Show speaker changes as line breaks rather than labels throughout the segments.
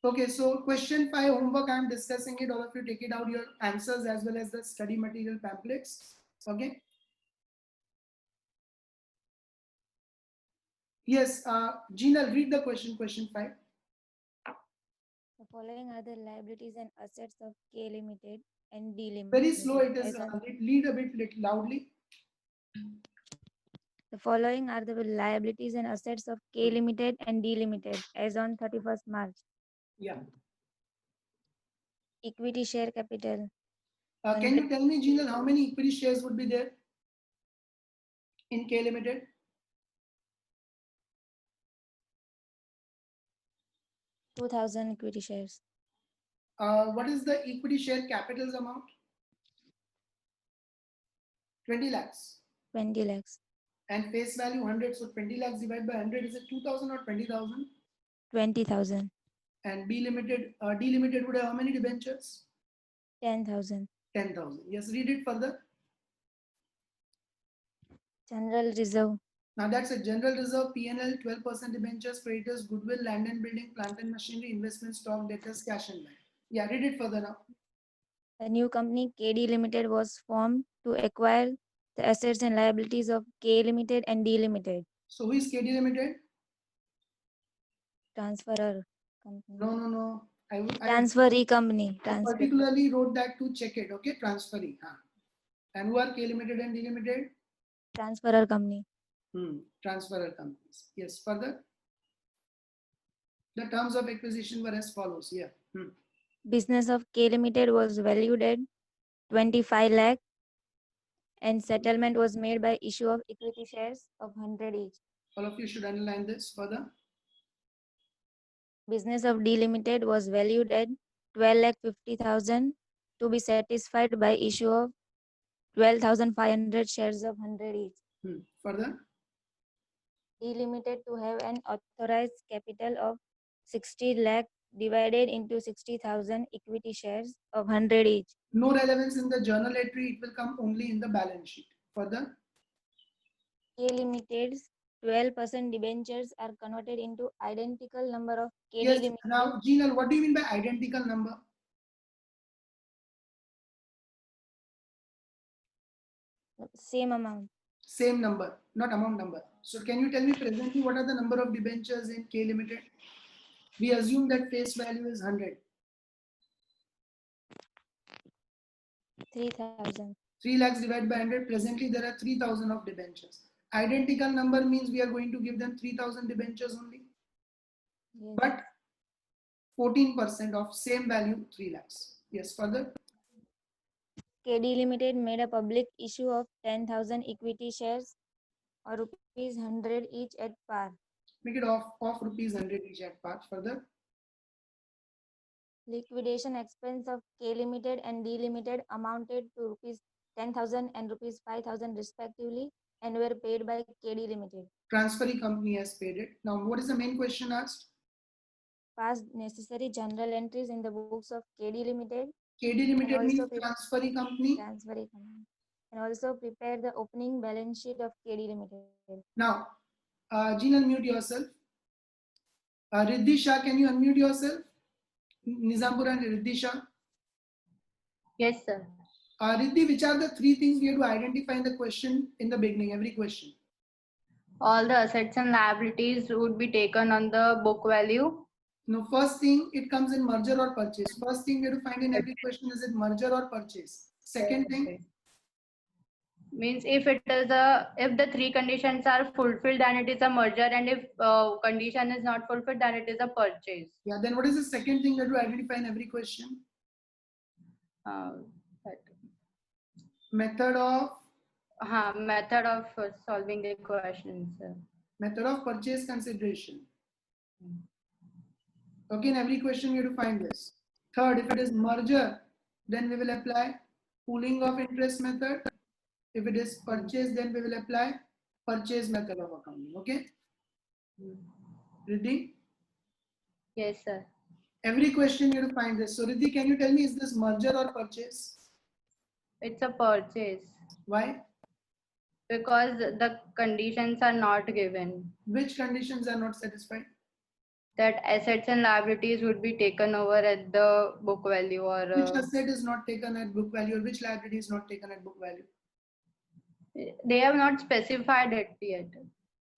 Okay, so question 5 homework, I am discussing it. All of you take it out your answers as well as the study material pamphlets. Okay. Yes, Gina, read the question 5.
The following are the liabilities and assets of K Limited and D
Very
Limited
slow it is.
as on.
Read a bit loudly.
The following are the liabilities and assets of K Limited and D Limited as on 31st March.
Yeah.
Equity share capital.
Can you tell me, Gina, how many equity shares would be there in K Limited?
2,000 equity shares.
What is the equity share capital's amount? 20 lakhs.
20 lakhs.
And face value 100. So 20 lakhs divided by 100 is it 2,000 or 20,000?
20,000.
And D Limited would have how many debentures?
10,000.
10,000. Yes, read it further.
General reserve.
Now that's a general reserve, P&L, 12% debentures, creditors, goodwill, land and building, plant and machinery, investment stock, debtors, cash and bank. Yeah, read it further now.
A new company, KD Limited, was formed to acquire the assets and liabilities of K Limited and D Limited.
So who is KD Limited?
Transferor company.
No.
Transferee company.
I particularly wrote that to check it. Okay, transferee. And who are K Limited and D Limited?
Transferor company.
Transferor companies. Yes, further. The terms of acquisition were as follows. Yeah.
Business of K Limited was valued at 25 lakh and settlement was made by issue of equity shares of 100 each.
All of you should underline this further.
Business of D Limited was valued at 12,50,000 to be satisfied by issue of 12,500 shares of 100 each.
Further.
D Limited to have an authorized capital of 60 lakh divided into 60,000 equity shares of 100 each.
No relevance in the journal entry. It will come only in the balance sheet. Further.
K Limited's 12% debentures are converted into identical number of KD
yes,
Limited.
Now, Gina, what do you mean by identical number?
Same amount.
Same number, not amount number. So can you tell me presently what are the number of debentures in K Limited? We assume that face value is 100.
3,000.
3 lakhs divided by 100. Presently, there are 3,000 of debentures. Identical number means we are going to give them 3,000 debentures only. Yes. But 14% of same value, 3 lakhs. Yes, further.
KD Limited made a public issue of 10,000 equity shares or rupees 100 each at par.
Make it of rupees 100 each at par. Further.
Liquidation expense of K Limited and D Limited amounted to rupees 10,000 and rupees 5,000 respectively and were paid by KD Limited.
Transferee company has paid it. Now, what is the main question asked?
Pass necessary journal entries in the books of KD Limited.
KD Limited means transferee company.
Transferee company. And also prepare the opening balance sheet of KD Limited.
Now, Jean, unmute yourself. Riddhi Shah, can you unmute yourself? Nizampur and Riddhi Shah.
Yes, sir.
Riddhi, which are the 3 things we have to identify in the question in the beginning, every question?
All the assets and liabilities would be taken on the book value.
No, first thing, it comes in merger or purchase. First thing we have to find in every question is it merger or purchase. Second thing,
means if the 3 conditions are fulfilled, then it is a merger, and if condition is not fulfilled, then it is a purchase.
Yeah. Then what is the second thing that you identify in every question? Method of
solving the questions.
Method of purchase consideration. Okay, in every question you have to find this. Third, if it is merger, then we will apply pooling of interest method. If it is purchase, then we will apply purchase method of accounting. Okay? Riddhi?
Yes, sir.
Every question you have to find this. So Riddhi, can you tell me, is this merger or purchase?
It's a purchase.
Why?
Because the conditions are not given.
Which conditions are not satisfied?
that assets and liabilities would be taken over at the book value, or
Which asset is not taken at book value or which liability is not taken at book value?
they have not specified it yet.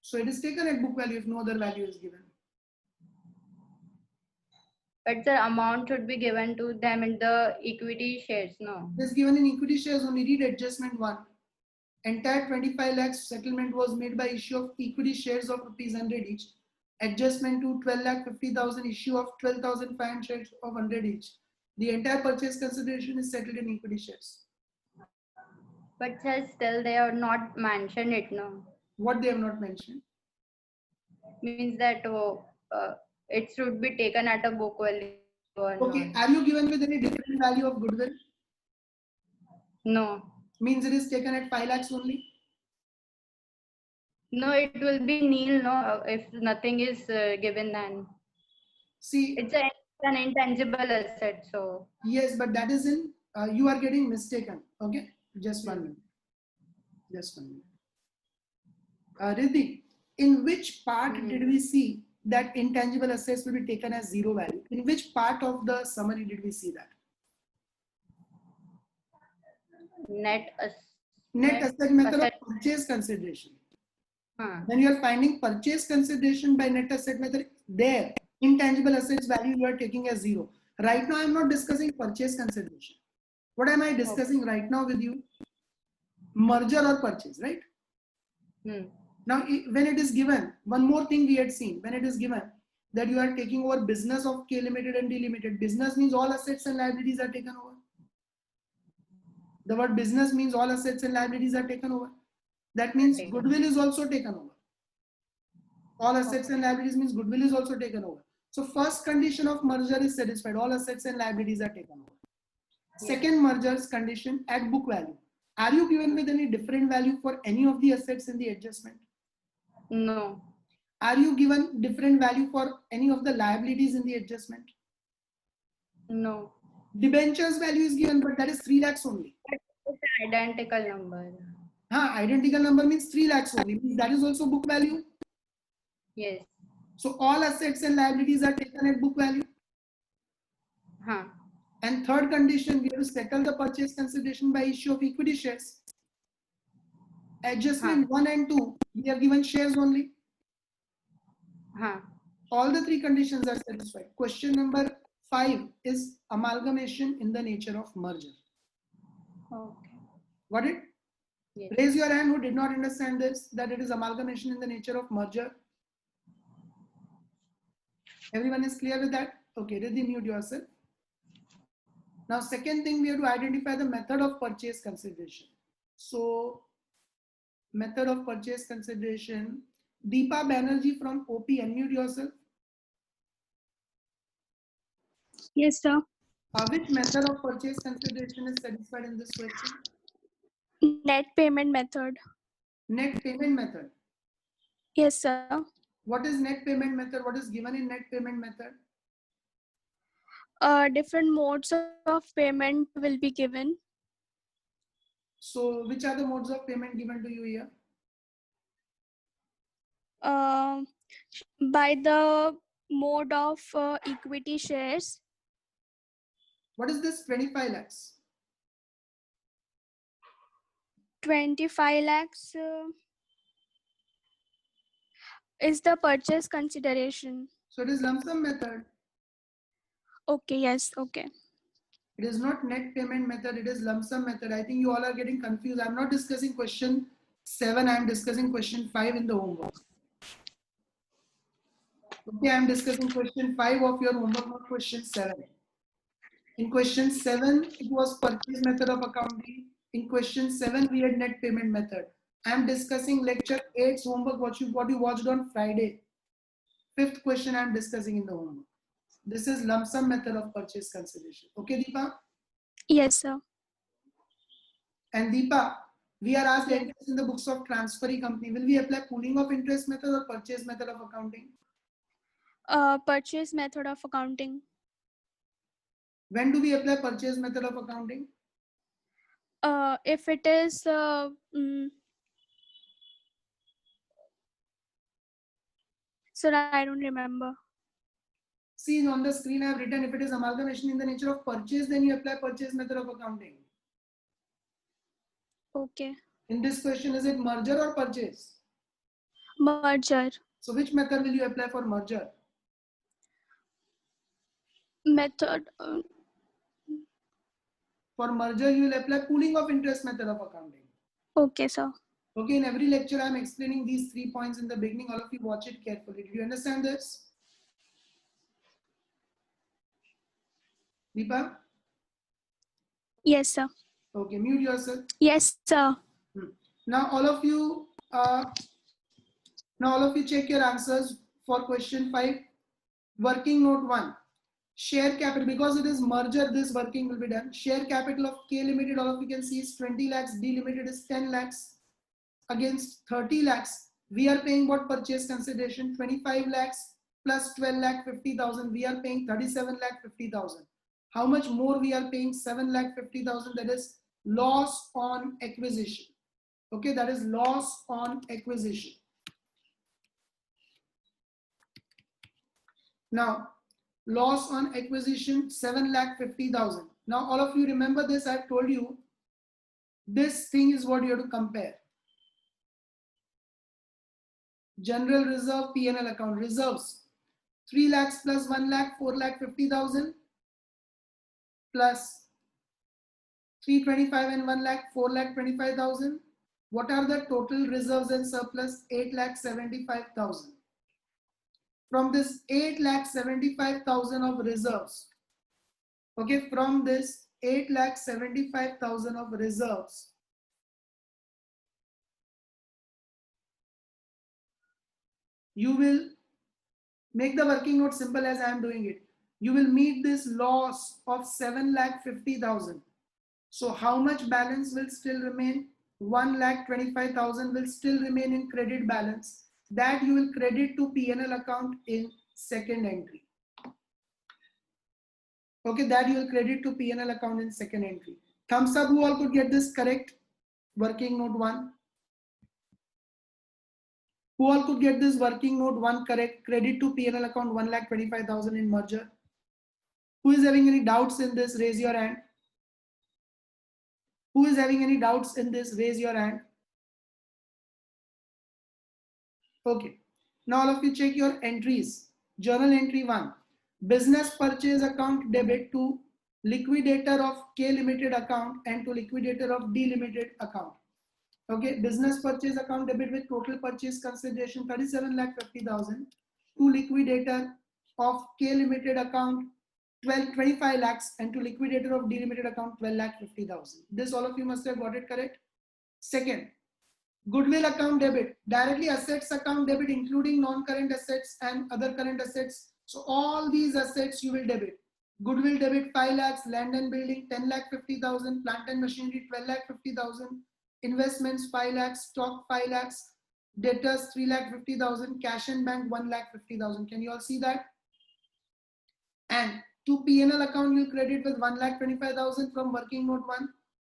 So it is taken at book value if no other value is given.
But the amount should be given to them in the equity shares, no?
It is given in equity shares only. Read adjustment 1. Entire 25 lakhs settlement was made by issue of equity shares of rupees 100 each. Adjustment to 12 lakh 50,000 issue of 12,500 shares of 100 each. The entire purchase consideration is settled in equity shares.
But still they have not mentioned it, no?
What they have not mentioned?
Means that it should be taken at a book value or
Okay,
not.
are you given with any different value of goodwill?
No.
Means it is taken at 5 lakhs only?
No, it will be nil, no, if nothing is given then.
See,
It's an intangible asset, so.
yes, but that is in, you are getting mistaken. Okay, just 1 minute. Just 1 minute. Riddhi, in which part did we see that intangible assets will be taken as zero value? In which part of the summary did we see that? Net asset method of purchase consideration. When you are finding purchase consideration by net asset method, there intangible assets value you are taking as zero. Right now I am not discussing purchase consideration. What am I discussing right now with you? Merger or purchase, right? Now when it is given, one more thing we had seen, when it is given that you are taking over business of K Limited and D Limited, business means all assets and liabilities are taken over. The word business means all assets and liabilities are taken over. That means goodwill is also taken over. All assets and liabilities means goodwill is also taken over. So first condition of merger is satisfied. All assets and liabilities are taken over. Second merger's condition at book value. Are you given with any different value for any of the assets in the adjustment?
No.
Are you given different value for any of the liabilities in the adjustment?
No.
Debentures value is given, but that is 3 lakhs only.
It's an identical number.
Identical number means 3 lakhs only. Means that is also book value.
Yes.
So all assets and liabilities are taken at book value. And third condition, we have to settle the purchase consideration by issue of equity shares. Adjustment 1 and 2, we have given shares only. All the three conditions are satisfied. Question number 5 is amalgamation in the nature of merger.
Okay.
Got it?
Yes.
Raise your hand who did not understand this, that it is amalgamation in the nature of merger. Everyone is clear with that? Okay, Riddhi, mute yourself. Now, second thing, we have to identify the method of purchase consideration. So, method of purchase consideration. Deepa Banerjee from OP, unmute yourself.
Yes, sir.
Which method of purchase consideration is satisfied in this question?
Net payment method.
Net payment method.
Yes, sir.
What is net payment method? What is given in net payment method?
Different modes of payment will be given.
So, which are the modes of payment given to you here?
By the mode of equity shares.
What is this 25 lakhs?
25 lakhs is the purchase consideration.
So, it is lump sum method.
Okay, yes, okay.
It is not net payment method, it is lump sum method. I think you all are getting confused. I'm not discussing question 7, I'm discussing question 5 in the homework. Okay, I'm discussing question 5 of your homework, not question 7. In question 7, it was purchase method of accounting. In question 7, we had net payment method. I'm discussing lecture 8's homework, what you watched on Friday. 5th question I'm discussing in the homework. This is lump sum method of purchase consideration. Okay, Deepa?
Yes, sir.
And Deepa, we are asked interest in the books of transferee company. Will we apply pooling of interest method or purchase method of accounting?
Purchase method of accounting.
When do we apply purchase method of accounting?
If it is sir, I don't remember.
See on the screen I have written, if it is amalgamation in the nature of purchase, then you apply purchase method of accounting.
Okay.
In this question, is it merger or purchase?
Merger.
So which method will you apply for merger?
Method.
For merger, you will apply pooling of interest method of accounting.
Okay, sir.
Okay, in every lecture, I am explaining these 3 points in the beginning. All of you watch it carefully. Do you understand this? Deepa?
Yes, sir.
Okay, mute yourself.
Yes, sir.
Now all of you check your answers for question 5. Working note 1. Share capital, because it is merger, this working will be done. Share capital of K Limited, all of you can see is 20 lakhs, D Limited is 10 lakhs. Against 30 lakhs, we are paying what purchase consideration? 25 lakhs plus 12 lakh 50,000, we are paying 37 lakh 50,000. How much more we are paying? 7 lakh 50,000, that is loss on acquisition. Okay, that is loss on acquisition. Now, loss on acquisition 7 lakh 50,000. Now, all of you remember this, I've told you, this thing is what you have to compare. General reserve, P&L account, reserves 3 lakhs plus 1 lakh, 4 lakh 50,000 plus 325 and 1 lakh, 4 lakh 25,000. What are the total reserves and surplus? 8 lakh 75,000. From this 8 lakh 75,000 of reserves, okay, from this 8 lakh 75,000 of reserves, you will make the working note simple as I am doing it. You will meet this loss of 7 lakh 50,000. So how much balance will still remain? 1 lakh 25,000 will still remain in credit balance. That you will credit to P&L account in second entry. Okay, that you will credit to P&L account in second entry. Thumbs up who all could get this correct? Working note 1. Who all could get this working note 1 correct? Credit to P&L account 1,25,000 in merger. Who is having any doubts in this? Raise your hand. Who is having any doubts in this? Raise your hand. Okay. Now all of you check your entries. Journal entry 1. Business purchase account debit to liquidator of K Limited account and to liquidator of D Limited account. Okay, business purchase account debit with total purchase consideration 37 lakh 50,000 to liquidator of K Limited account 25 lakhs and to liquidator of D Limited account 12 lakh 50,000. This all of you must have got it correct. Second, goodwill account debit, directly assets account debit including non-current assets and other current assets. So all these assets you will debit. Goodwill debit 5 lakhs, land and building 10 lakh 50,000, plant and machinery 12 lakh 50,000, investments 5 lakhs, stock 5 lakhs, debtors 3 lakh 50,000, cash and bank 1 lakh 50,000. Can you all see that? And to P&L account you credit with 1 lakh 25,000 from working note 1,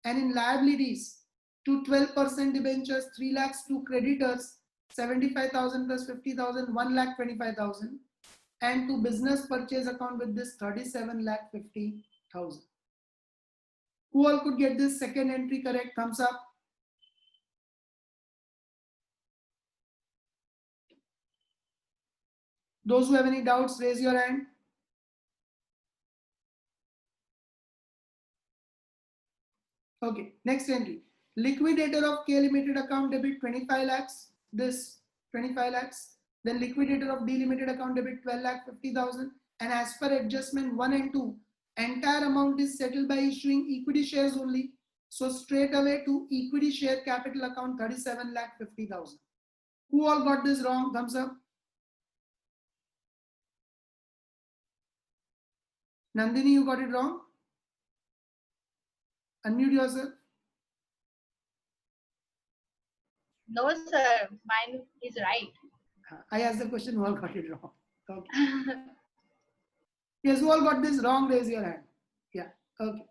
and in liabilities to 12% debentures 3 lakhs to creditors 75,000 plus 50,000 1 lakh 25,000, and to business purchase account with this 37 lakh 50,000. Who all could get this second entry correct? Thumbs up. Those who have any doubts, raise your hand. Okay, next entry. Liquidator of K Limited account debit 25 lakhs, this 25 lakhs. Then liquidator of D Limited account debit 12 lakh 50,000. And as per adjustment 1 and 2, entire amount is settled by issuing equity shares only. So straight away to equity share capital account 37 lakh 50,000. Who all got this wrong? Thumbs up. Nandini, you got it wrong? Unmute yourself.
No, sir. Mine is right.
I asked the question, who all got it wrong? Okay. Yes, who all got this wrong? Raise your hand. Yeah, okay.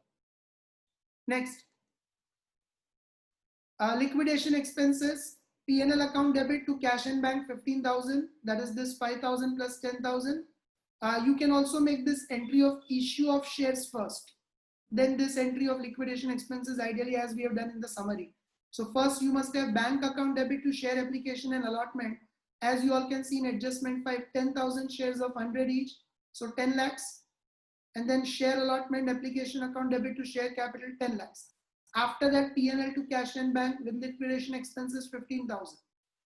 Next. Liquidation expenses, P&L account debit to cash and bank 15,000. That is this 5,000 plus 10,000. You can also make this entry of issue of shares first. Then this entry of liquidation expenses, ideally as we have done in the summary. So first you must have bank account debit to share application and allotment. As you all can see in adjustment 5, 10,000 shares of 100 each. So 10 lakhs. And then share allotment application account debit to share capital 10 lakhs. After that, P&L to cash and bank with liquidation expenses 15,000.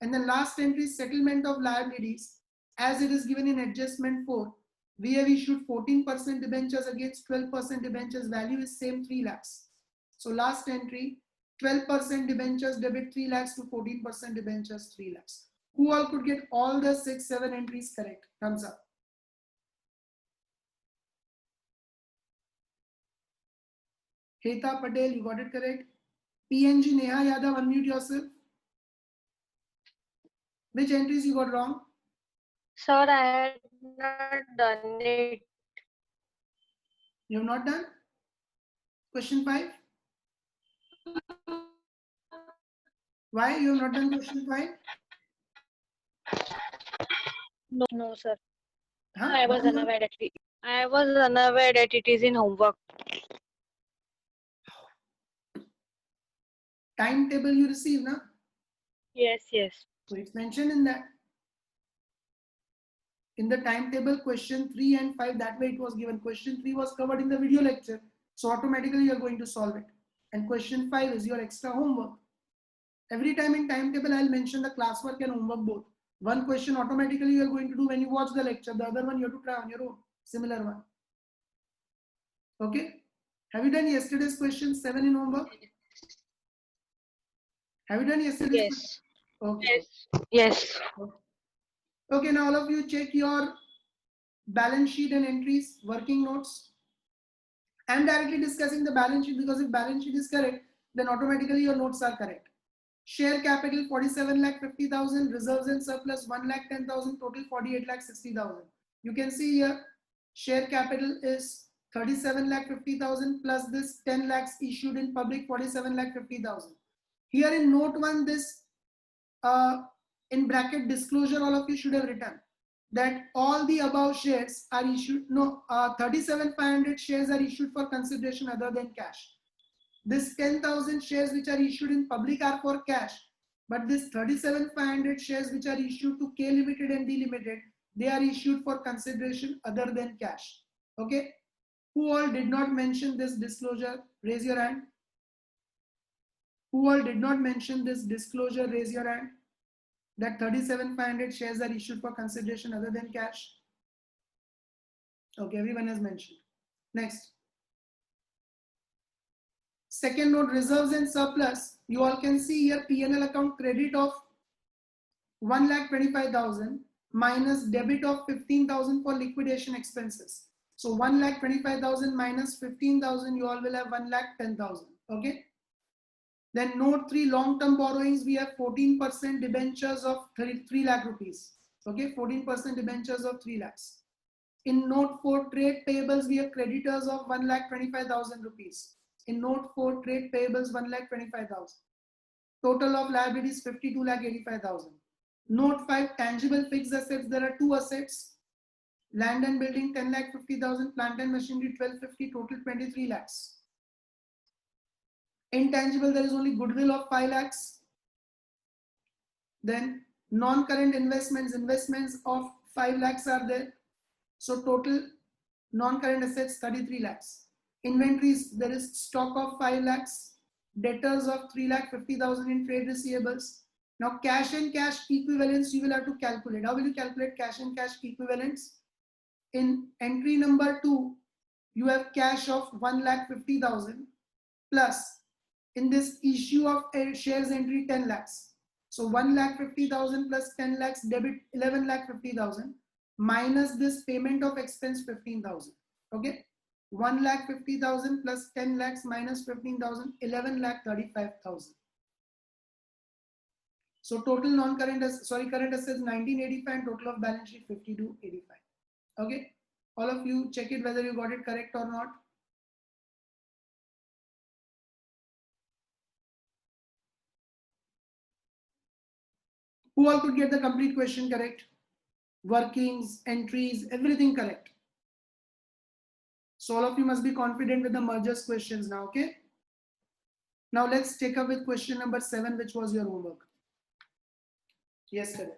And then last entry, settlement of liabilities, as it is given in adjustment 4. We have issued 14% debentures against 12% debentures. Value is same 3 lakhs. So last entry, 12% debentures debit 3 lakhs to 14% debentures 3 lakhs. Who all could get all the 6, 7 entries correct? Thumbs up. Heta Patel, you got it correct. PNG Neha Yadav, unmute yourself. Which entries you got wrong?
Sir, I had not done it.
You have not done? Question 5. Why you have not done question 5?
No, sir.
Huh?
I was unaware that it is in homework.
Timetable you receive, na?
Yes.
So it's mentioned in that. In the timetable, question 3 and 5, that way it was given. Question 3 was covered in the video lecture. So automatically you are going to solve it. And question 5 is your extra homework. Every time in timetable, I'll mention the classwork and homework both. One question automatically you are going to do when you watch the lecture. The other one you have to try on your own. Similar one. Okay. Have you done yesterday's question 7 in homework? Have you done yesterday's question? Okay.
Yes.
Okay, now all of you check your balance sheet and entries, working notes. I'm directly discussing the balance sheet because if balance sheet is correct, then automatically your notes are correct. Share capital 47,50,000, reserves and surplus 1,10,000, total 48,60,000. You can see here, share capital is 37,50,000 plus this 10 lakhs issued in public 47,50,000. Here in note 1, this in bracket disclosure, all of you should have written that all the above shares are issued, 37,500 shares are issued for consideration other than cash. This 10,000 shares which are issued in public are for cash, but this 37,500 shares which are issued to K Limited and D Limited, they are issued for consideration other than cash. Okay. Who all did not mention this disclosure? Raise your hand. Who all did not mention this disclosure? Raise your hand. That 37,500 shares are issued for consideration other than cash. Okay, everyone has mentioned. Next. Second note, reserves and surplus. You all can see here P&L account credit of 1,25,000 minus debit of 15,000 for liquidation expenses. So 1,25,000 minus 15,000, you all will have 1,10,000. Okay. Then note 3, long-term borrowings, we have 14% debentures of 3 lakh rupees. Okay, 14% debentures of 3 lakhs. In note 4, trade payables, we have creditors of 1,25,000 rupees. In note 4, trade payables 1,25,000. Total of liabilities 52,85,000. Note 5, tangible fixed assets, there are 2 assets. Land and building 10,50,000, plant and machinery 1250, total 23 lakhs. Intangible, there is only goodwill of 5 lakhs. Then non-current investments of 5 lakhs are there. So total non-current assets 33 lakhs. Inventories, there is stock of 5 lakhs. Debtors of 3,50,000 in trade receivables. Now cash and cash equivalents you will have to calculate. How will you calculate cash and cash equivalents? In entry number 2, you have cash of 1,50,000 plus in this issue of shares entry 10 lakhs. So 1,50,000 plus 10 lakhs debit 11,50,000 minus this payment of expense 15,000. Okay. 1,50,000 plus 10 lakhs minus 15,000, 11,35,000. So total non-current current assets 1985 and total of balance sheet 5285. Okay. All of you check it whether you got it correct or not. Who all could get the complete question correct? workings, entries, everything correct. So all of you must be confident with the mergers questions now, okay? Now let's take up with question number 7, which was your homework. Yes, correct.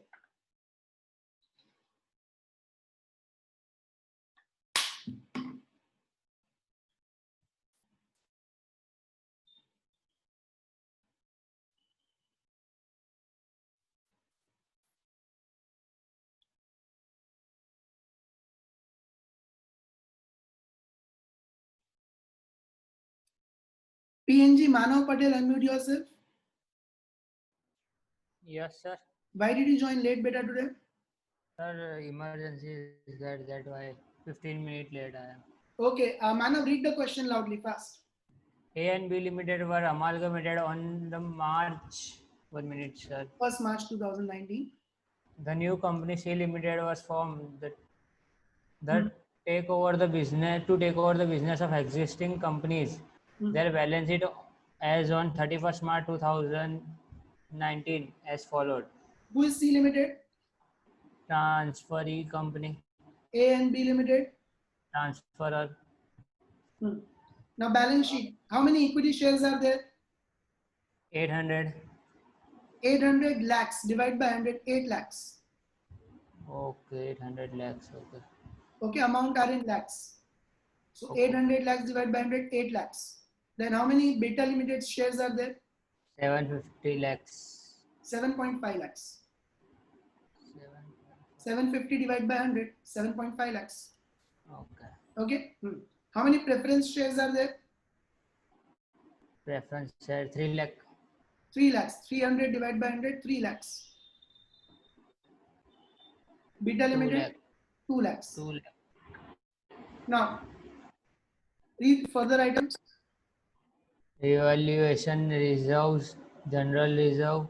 PNG Manav Patel, unmute yourself.
Yes, sir.
Why did you join late beta today?
Sir, emergency is that why 15 minutes late I am.
Okay, Manav, read the question loudly, fast.
A and B Limited were amalgamated on the March 1 minute, sir.
1st March 2019.
The new company C Limited was formed that take over the business of existing companies. Their balance sheet as on 31st March 2019 as followed.
Who is C Limited?
Transferee company,
A and B Limited.
transferor,
Now balance sheet. How many equity shares are there?
800.
800 lakhs. Divide by 100, 8 lakhs.
Okay, 800 lakhs. Okay.
Okay, amount are in lakhs. So
Okay.
800 lakhs divided by 100, 8 lakhs. Then how many Beta Limited shares are there?
750 lakhs.
7.5 lakhs.
7.
750 divided by 100, 7.5 lakhs.
Okay.
Okay. How many preference shares are there?
Preference share 3 lakh.
3 lakhs. 300 divided by 100, 3 lakhs. Beta
2
Limited,
lakh.
2 lakhs.
2 lakh.
Now, read further items.
Evaluation reserves, general reserve,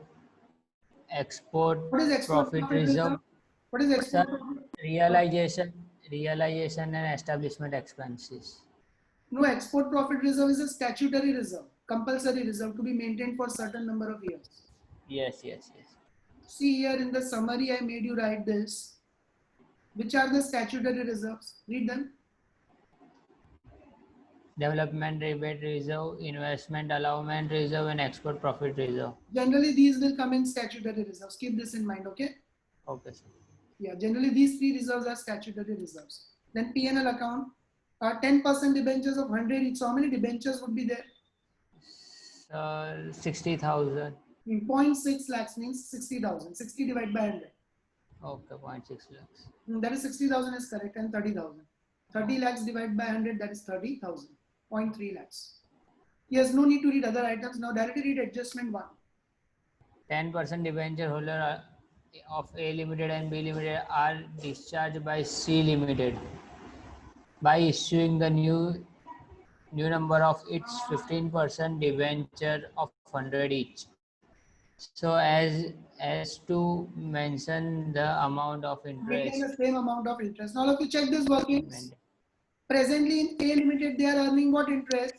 export
What is export
profit
profit
reserve.
reserve? What is export
Sir,
profit?
realization and establishment expenses.
No, export profit reserve is a statutory reserve, compulsory reserve to be maintained for certain number of years.
Yes.
See here in the summary, I made you write this. Which are the statutory reserves? Read them.
Development rebate reserve, investment allowance reserve, and export profit reserve.
Generally, these will come in statutory reserves. Keep this in mind, okay?
Okay, sir.
Yeah, generally these 3 reserves are statutory reserves. Then P&L account, 10% debentures of 100 each. So how many debentures would be there?
60,000.
0.6 lakhs means 60,000. 60 divided by 100.
Okay, 0.6 lakhs.
That is 60,000 is correct, and 30,000. 30 lakhs divided by 100, that is 30,000. 0.3 lakhs. Yes, no need to read other items. Now directly read adjustment 1.
10% debenture holder of A Limited and B Limited are discharged by C Limited by issuing the new number of its 15% debenture of 100 each. So as to mention the amount of
Maintain
interest.
the same amount of interest. Now, if you check this workings, presently in A Limited, they are earning what interest?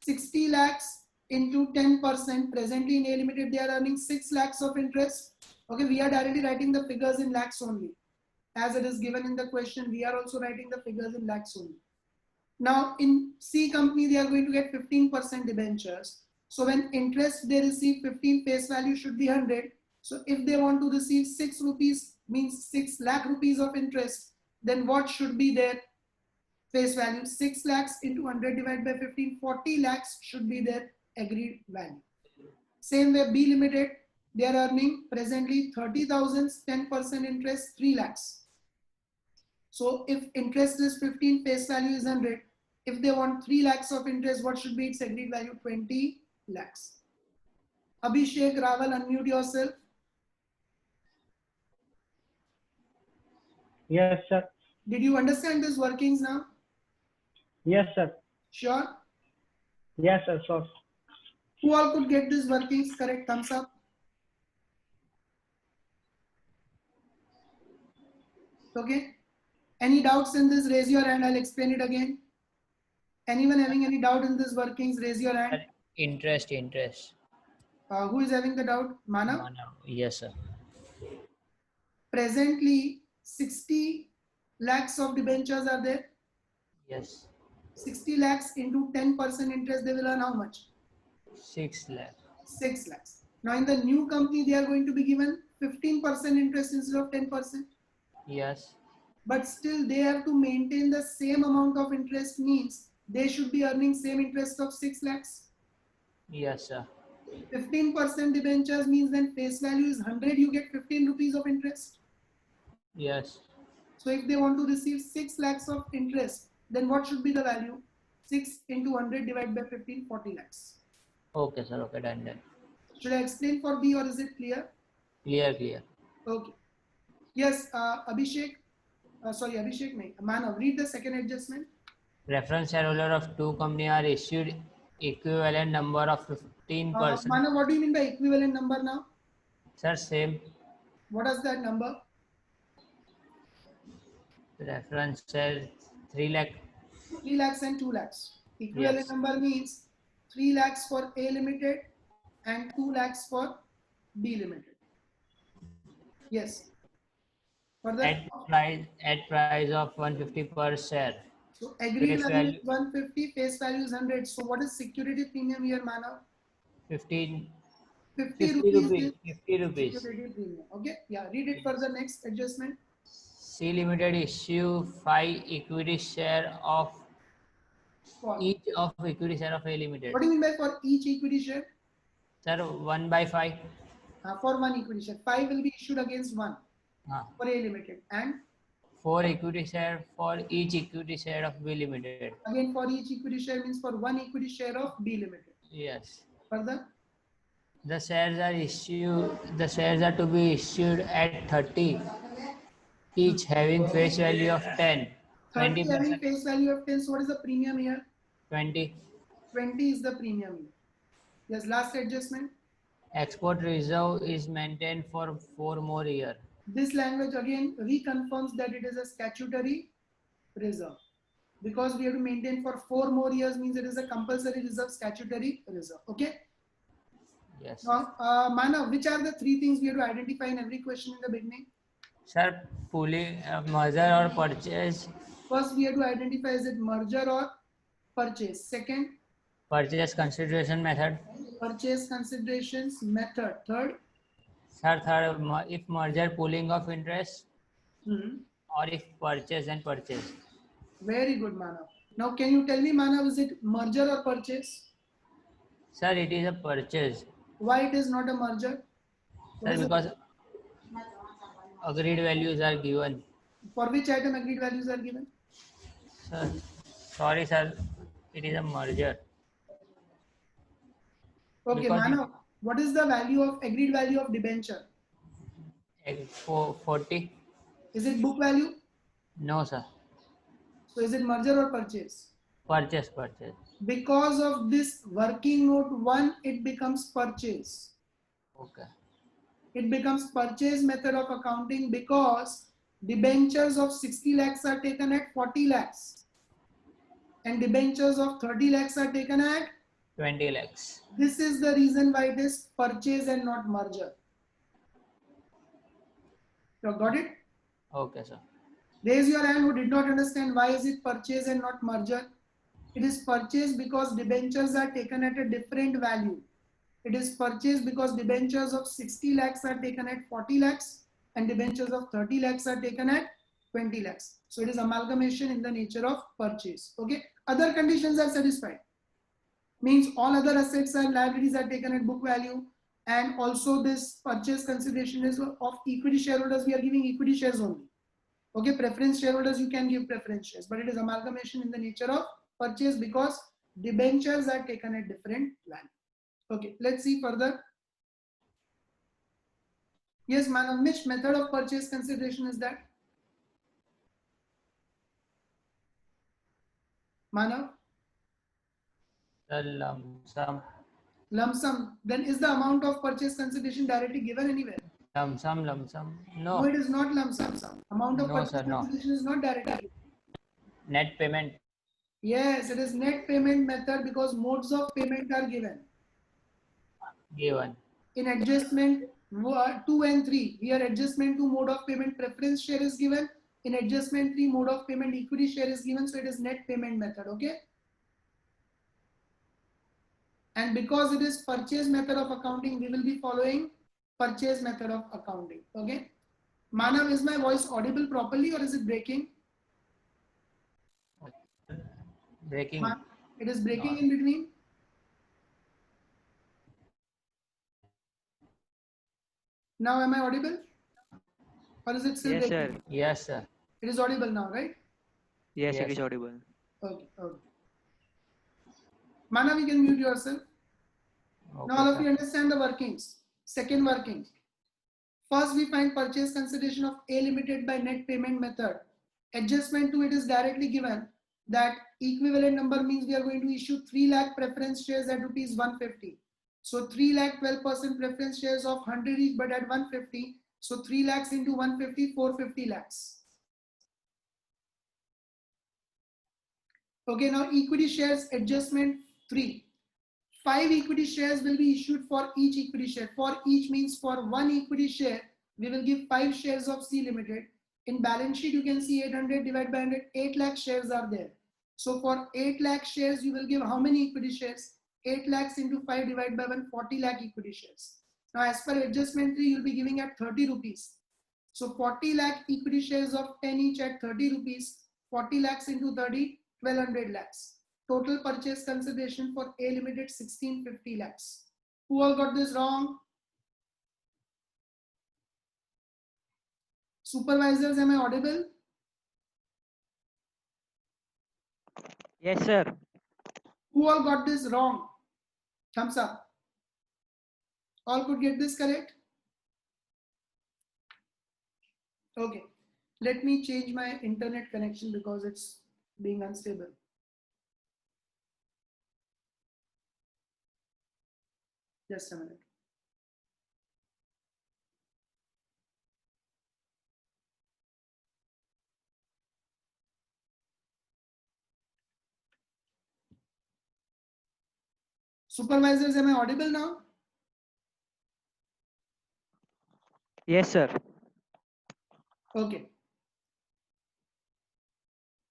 60 lakhs into 10%. Presently in A Limited, they are earning 6 lakhs of interest. Okay, we are directly writing the figures in lakhs only. As it is given in the question, we are also writing the figures in lakhs only. Now, in C company, they are going to get 15% debentures. So when interest they receive 15, face value should be 100. So if they want to receive 6 rupees, means 6 lakh rupees of interest, then what should be their face value? 6 lakhs into 100 divided by 15, 40 lakhs should be their agreed value. Same way B Limited, they are earning presently 30,000, 10% interest, 3 lakhs. So if interest is 15, face value is 100. If they want 3 lakhs of interest, what should be its agreed value? 20 lakhs. Abhishek, Raval, unmute yourself.
Yes, sir.
Did you understand these workings now?
Yes, sir.
Sure.
Yes, sir. So,
Who all could get these workings correct? Thumbs up. Okay. Any doubts in this? Raise your hand. I'll explain it again. Anyone having any doubt in these workings? Raise your hand.
Interest.
Who is having the doubt? Manav?
Yes, sir.
Presently, 60 lakhs of debentures are there.
Yes.
60 lakhs into 10% interest, they will earn how much?
6 lakh.
6 lakhs. Now in the new company, they are going to be given 15% interest instead of 10%.
Yes.
But still they have to maintain the same amount of interest, means they should be earning same interest of 6 lakhs.
Yes, sir.
15% debentures means then face value is 100, you get 15 rupees of interest.
Yes.
So if they want to receive 6 lakhs of interest, then what should be the value? 6 into 100 divided by 15, 40 lakhs.
Okay, sir. Okay, done.
Should I explain for B or is it clear?
Clear.
Okay. Yes, Abhishek. Sorry, Abhishek, nahi. Manav, read the second adjustment.
Reference shareholder of two company are issued equivalent number of 15%.
Manav, what do you mean by equivalent number now?
Sir, same.
What is that number?
Reference share 3 lakh.
3 lakhs and 2 lakhs. Equivalent
Yes.
number means 3 lakhs for A Limited and 2 lakhs for B Limited. Yes. Further.
At price of 150 per share.
So agreed
Face
value
value.
is 150, face value is 100. So what is security premium here, Manav?
50
50 rupees
rupees.
is
50 rupees.
security premium. Okay. Yeah. Read it for the next adjustment.
C Limited issue 5 equity share of
For.
each of equity share of A Limited.
What do you mean by for each equity share?
Sir, 1/5.
For one equity share. 5 will be issued against 1
हाँ.
for A Limited. And
4 equity share for each equity share of B Limited.
again for each equity share means for one equity share of B Limited.
Yes.
Further.
The shares are to be issued at 30, each having face value of 10.
30 having
20%.
face value of 10. So what is the premium here?
20.
20 is the premium here. Yes, last adjustment.
Export reserve is maintained for 4 more years.
This language again reconfirms that it is a statutory reserve. Because we have to maintain for 4 more years means it is a compulsory reserve, statutory reserve. Okay.
Yes.
Now, Manav, which are the 3 things we have to identify in every question in the beginning?
Sir, pooling, merger or purchase.
First, we have to identify is it merger or purchase. Second,
Purchase consideration method.
purchase considerations method. Third,
Sir, if merger pooling of interest or if purchase and purchase.
Very good, Manav. Now, can you tell me, Manav, is it merger or purchase?
Sir, it is a purchase.
Why it is not a merger? What
Sir,
is it?
because agreed values are given.
For which item agreed values are given?
Sir, sorry, sir, it is a merger.
Okay,
Because
Manav, what is the value of agreed value of debenture?
40?
Is it book value?
No, sir.
So is it merger or purchase?
Purchase.
Because of this working note 1, it becomes purchase.
Okay.
It becomes purchase method of accounting because debentures of 60 lakhs are taken at 40 lakhs and debentures of 30 lakhs are taken at
20 lakhs.
This is the reason why it is purchase and not merger. You got it?
Okay, sir.
Raise your hand who did not understand why is it purchase and not merger. It is purchase because debentures are taken at a different value. It is purchase because debentures of 60 lakhs are taken at 40 lakhs and debentures of 30 lakhs are taken at 20 lakhs. So it is amalgamation in the nature of purchase. Okay. Other conditions are satisfied. Means all other assets and liabilities are taken at book value, and also this purchase consideration is of equity shareholders. We are giving equity shares only. Okay, preference shareholders you can give preference shares, but it is amalgamation in the nature of purchase because debentures are taken at different value. Okay, let's see further. Yes, Manav, which method of purchase consideration is that? Manav?
The lump sum.
Lump sum. Then is the amount of purchase consideration directly given anywhere?
Lump sum.
No,
No.
it is not lump sum. Amount of
No,
purchase
sir, no.
consideration is not directly given.
Net payment.
Yes, it is net payment method because modes of payment are given.
Given.
In adjustment, 2 and 3. Here adjustment to mode of payment preference share is given. In adjustment 3, mode of payment equity share is given. So it is net payment method. Okay. And because it is purchase method of accounting, we will be following purchase method of accounting. Okay. Manav, is my voice audible properly or is it breaking?
Breaking.
It is breaking in between. Now am I audible? Or is it still
Yes,
breaking?
sir.
Yes, sir.
It is audible now, right?
Yes,
Yes.
it is audible.
Okay. Okay. Manav, you can mute yourself.
Okay,
Now all of
sir.
you understand the workings. Second working. First, we find purchase consideration of A Limited by net payment method. Adjustment to it is directly given that equivalent number means we are going to issue 3 lakh preference shares at rupees 150. So 3 lakh 12% preference shares of 100 each but at 150. So 3 lakhs into 150, 450 lakhs. Okay, now equity shares adjustment 3. 5 equity shares will be issued for each equity share. For each means for one equity share, we will give 5 shares of C Limited. In balance sheet, you can see 800 divided by 100, 8 lakh shares are there. So for 8 lakh shares, you will give how many equity shares? 8 lakhs into 5 divided by 1, 40 lakh equity shares. Now as per adjustment 3, you will be giving at 30 rupees. So 40 lakh equity shares of 10 each at 30 rupees, 40 lakhs into 30, 1200 lakhs. Total purchase consideration for A Limited 1650 lakhs. Who all got this wrong? Supervisors, am I audible?
Yes, sir.
Who all got this wrong? Thumbs up. All could get this correct? Okay. Let me change my internet connection because it's being unstable. Just a minute. Supervisors, am I audible now?
Yes, sir.
Okay.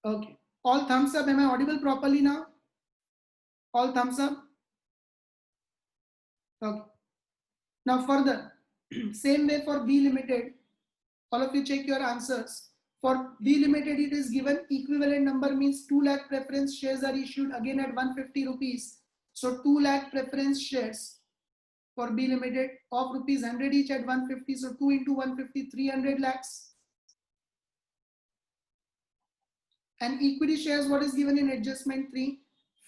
Okay. All thumbs up. Am I audible properly now? All thumbs up. Okay. Now further, same way for B Limited, all of you check your answers. For B Limited, it is given equivalent number means 2 lakh preference shares are issued again at 150 rupees. So 2 lakh preference shares for B Limited of rupees 100 each at 150. So 2 into 150, 300 lakhs. And equity shares, what is given in adjustment 3?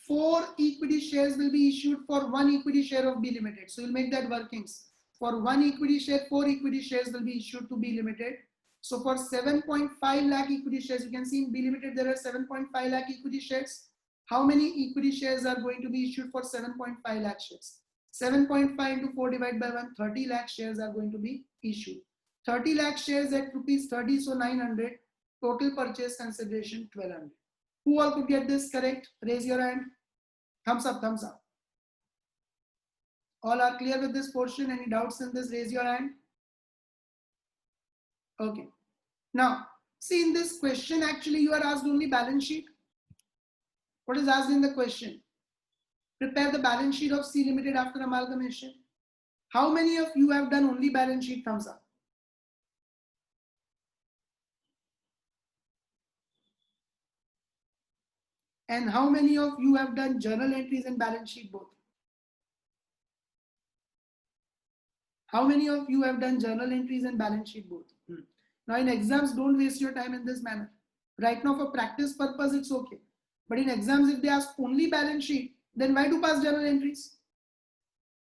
4 equity shares will be issued for 1 equity share of B Limited. So you'll make that workings. For 1 equity share, 4 equity shares will be issued to B Limited. So for 7.5 lakh equity shares, you can see in B Limited there are 7.5 lakh equity shares. How many equity shares are going to be issued for 7.5 lakh shares? 7.5 into 4 divided by 1, 30 lakh shares are going to be issued. 30 lakh shares at rupees 30, so 900. Total purchase consideration 1200. Who all could get this correct? Raise your hand. Thumbs up, thumbs up. All are clear with this portion? Any doubts in this? Raise your hand. Okay. Now, see in this question, actually you are asked only balance sheet. What is asked in the question? Prepare the balance sheet of C Limited after amalgamation. How many of you have done only balance sheet? Thumbs up. And how many of you have done journal entries and balance sheet both? How many of you have done journal entries and balance sheet both? Now in exams, don't waste your time in this manner. Right now for practice purpose, it's okay. But in exams, if they ask only balance sheet, then why to pass journal entries?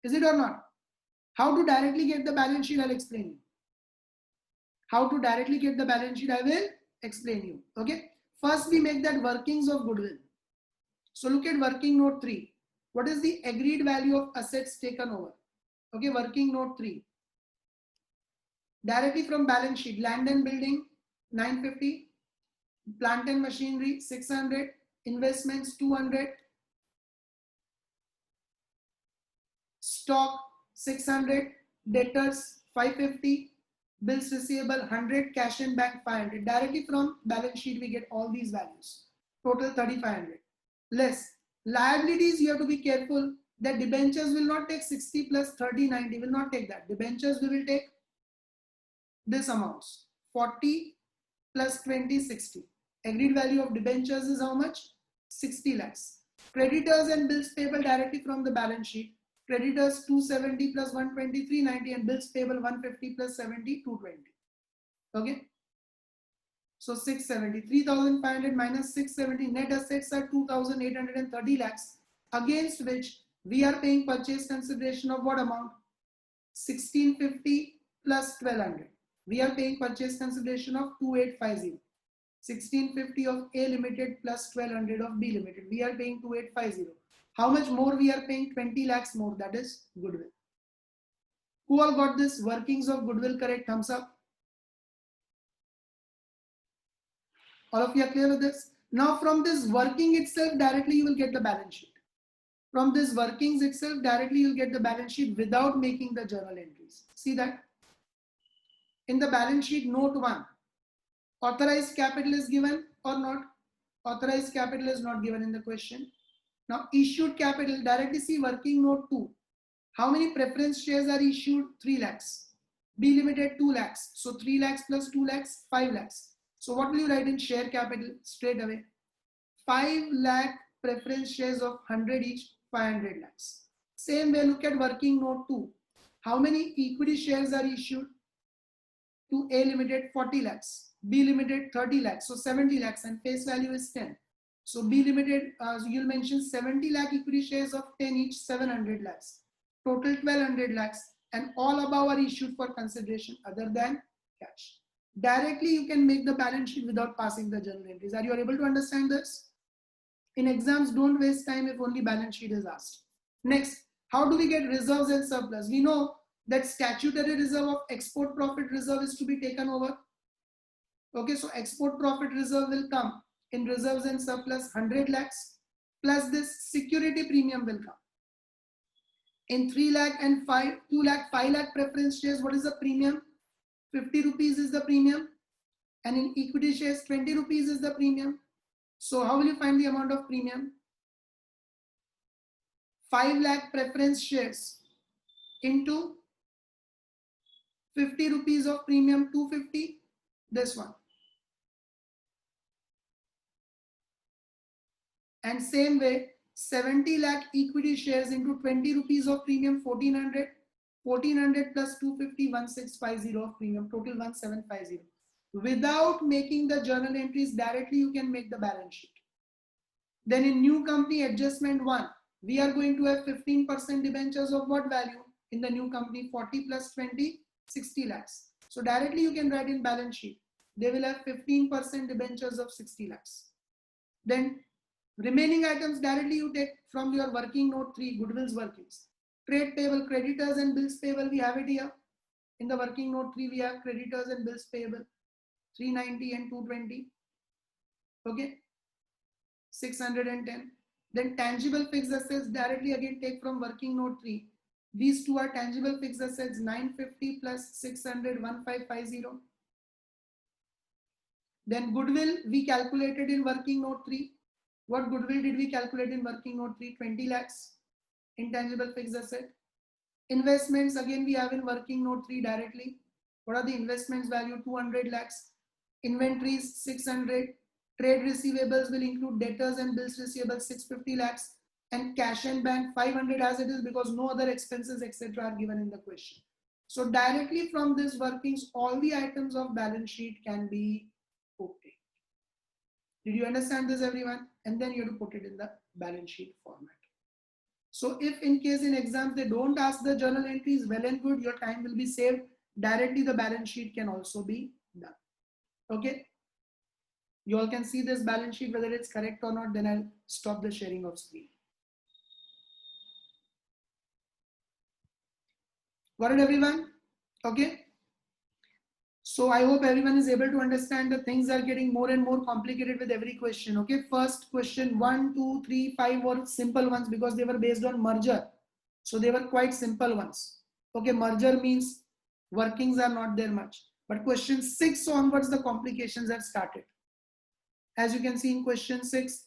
Is it or not? How to directly get the balance sheet, I'll explain you. How to directly get the balance sheet, I will explain you. Okay. First, we make that workings of goodwill. So look at working note 3. What is the agreed value of assets taken over? Okay, working note 3. Directly from balance sheet, land and building 950, plant and machinery 600, investments 200, stock 600, debtors 550, bills receivable 100, cash in bank 500. Directly from balance sheet we get all these values. Total 3500. Less liabilities, you have to be careful that debentures will not take 60 plus 30 90, will not take that. Debentures we will take this amounts 40 plus 20 60. Agreed value of debentures is how much? 60 lakhs. Creditors and bills payable directly from the balance sheet. Creditors 270 plus 120 390 and bills payable 150 plus 70 220. Okay. So 670, 3,500 minus 670, net assets are 2,830 lakhs, against which we are paying purchase consideration of what amount? 1650 plus 1200. We are paying purchase consideration of 2850. 1650 of A Limited plus 1200 of B Limited. We are paying 2850. How much more we are paying? 20 lakhs more, that is goodwill. Who all got this workings of goodwill correct? Thumbs up. All of you are clear with this? Now from this working itself, directly you will get the balance sheet. From this workings itself, directly you will get the balance sheet without making the journal entries. See that? In the balance sheet, note 1, authorized capital is given or not? Authorized capital is not given in the question. Now issued capital, directly see working note 2. How many preference shares are issued? 3 lakhs. B Limited 2 lakhs. So 3 lakhs plus 2 lakhs, 5 lakhs. So what will you write in share capital straight away? 5 lakh preference shares of 100 each, 500 lakhs. Same way, look at working note 2. How many equity shares are issued? To A Limited 40 lakhs, B Limited 30 lakhs, so 70 lakhs and face value is 10. So B Limited, you'll mention 70 lakh equity shares of 10 each, 700 lakhs. Total 1200 lakhs, and all above are issued for consideration other than cash. Directly you can make the balance sheet without passing the journal entries. Are you able to understand this? In exams, don't waste time if only balance sheet is asked. Next, how do we get reserves and surplus? We know that statutory reserve of export profit reserve is to be taken over. Okay, so export profit reserve will come in reserves and surplus 100 lakhs plus this security premium will come. In 3 lakh and 2 lakh, 5 lakh preference shares, what is the premium? 50 rupees is the premium, and in equity shares 20 rupees is the premium. So how will you find the amount of premium? 5 lakh preference shares into 50 rupees of premium, 250, this one. And same way, 70 lakh equity shares into 20 rupees of premium, 1400. 1400 plus 250, 1650 of premium, total 1750. Without making the journal entries, directly you can make the balance sheet. Then in new company adjustment 1, we are going to have 15% debentures of what value? In the new company, 40 plus 20, 60 lakhs. So directly you can write in balance sheet, they will have 15% debentures of 60 lakhs. Then remaining items directly you take from your working note 3, goodwill's workings. Trade payable, creditors and bills payable, we have it here. In the working note 3, we have creditors and bills payable, 390 and 220. Okay, 610. Then tangible fixed assets, directly again take from working note 3. These two are tangible fixed assets, 950 plus 600, 1550. Then goodwill, we calculated in working note 3. What goodwill did we calculate in working note 3? 20 lakhs. Intangible fixed asset. Investments, again we have in working note 3 directly. What are the investments value? 200 lakhs. Inventories 600. Trade receivables will include debtors and bills receivable 650 lakhs. And cash and bank 500 as it is, because no other expenses etc. are given in the question. So directly from this workings, all the items of balance sheet can be obtained. Did you understand this, everyone? And then you have to put it in the balance sheet format. So if in case in exams they don't ask the journal entries, well and good, your time will be saved. Directly the balance sheet can also be done. Okay. You all can see this balance sheet, whether it's correct or not, then I'll stop the sharing of screen. Got it, everyone? Okay. So I hope everyone is able to understand that things are getting more and more complicated with every question. Okay, first question 1, 2, 3, 5 were simple ones because they were based on merger. So they were quite simple ones. Okay, merger means Workings are not there much. But question 6 onwards, the complications have started. As you can see in question 6,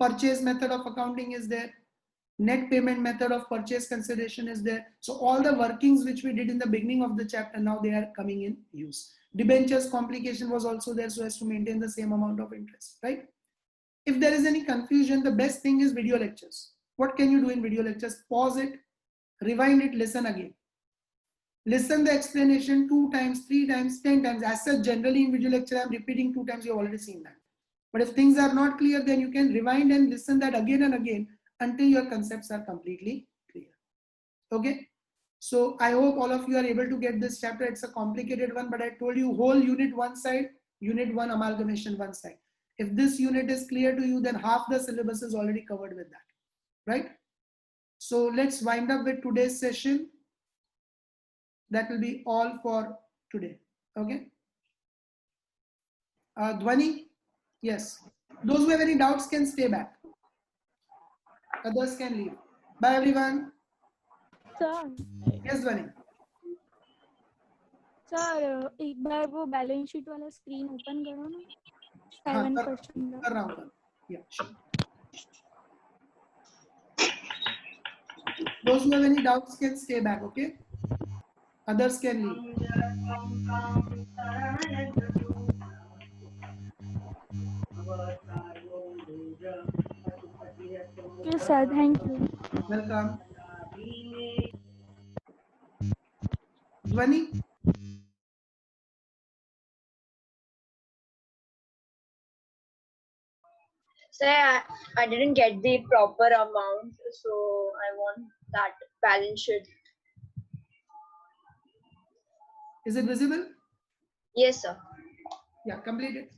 purchase method of accounting is there. Net payment method of purchase consideration is there. So all the workings which we did in the beginning of the chapter, now they are coming in use. Debentures complication was also there so as to maintain the same amount of interest, right? If there is any confusion, the best thing is video lectures. What can you do in video lectures? Pause it, rewind it, listen again. Listen the explanation 2 times, 3 times, 10 times. As such, generally in video lecture, I'm repeating 2 times, you've already seen that. But if things are not clear, then you can rewind and listen that again and again until your concepts are completely clear. Okay? So I hope all of you are able to get this chapter. It's a complicated one, but I told you whole unit one side, unit 1 amalgamation one side. If this unit is clear to you, then half the syllabus is already covered with that, right? So let's wind up with today's session. That will be all for today. Okay. Dhwani, yes. Those who have any doubts can stay back. Others can leave. Bye everyone.
Sir
Yes, Dhwani.
Sir एक बार वो balance sheet वाला screen open करो ना
हाँ,
7%
कर रहा हूँ. Yeah, sure. Those who have any doubts can stay back. Okay. Others can leave.
Okay, sir, thank you.
Welcome. Dhwani.
Sir, I didn't get the proper amount, so I want that balance sheet.
Is it visible?
Yes, sir.
Yeah, complete it.